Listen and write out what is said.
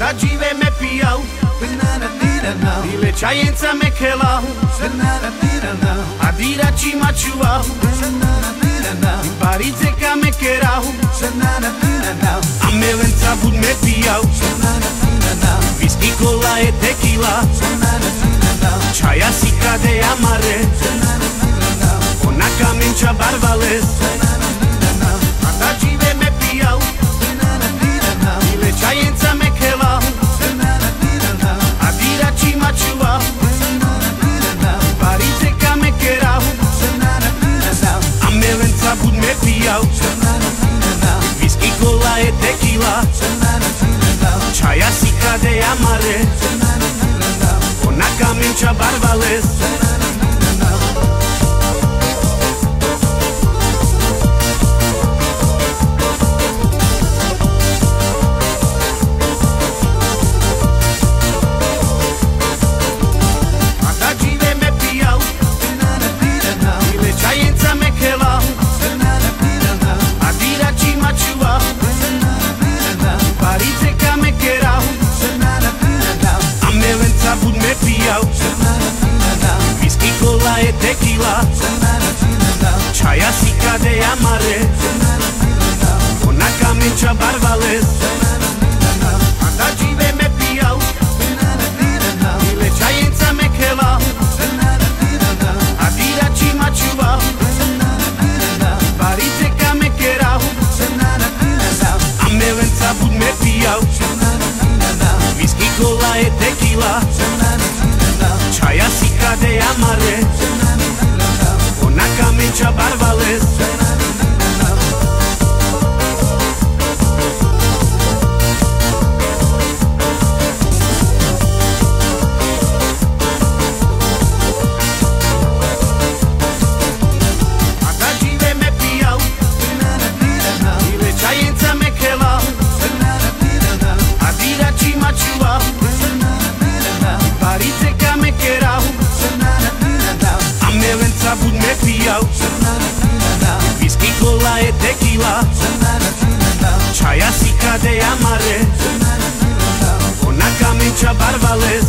Adagile me piau, y le chayenza me kelau, adira ci machuau, parize ca me kerau, ame vența bud me piau, whisky, cola e tequila, chaya si cade amare, ona camencia barbales, adagile me piau, y le chayenza me kelau, adira ci machuau, parize ca me kerau, ame vența bud me piau, whisky, cola e tequila, chaya si cade amare, ona camencia barbales. Adagile me piau, y le chayenza me kelau, adira ci machuau, parize ca me kerau, ame vența bud me piau, whisky, cola e tequila, chaya si cade amare, ona camencia barbales. Adagile me piau, y le chayenza me kelau, adira ci machuau, parize ca me kerau, ame vența bud me piau, whisky, cola e tequila, chaya si cade amare, ona camencia barbales. Adagile me piau, y le chayenza me kelau, adira ci machuau, parize ca me kerau, ame vența bud me piau, whisky, cola e tequila, chaya si cade amare, ona camencia barbales.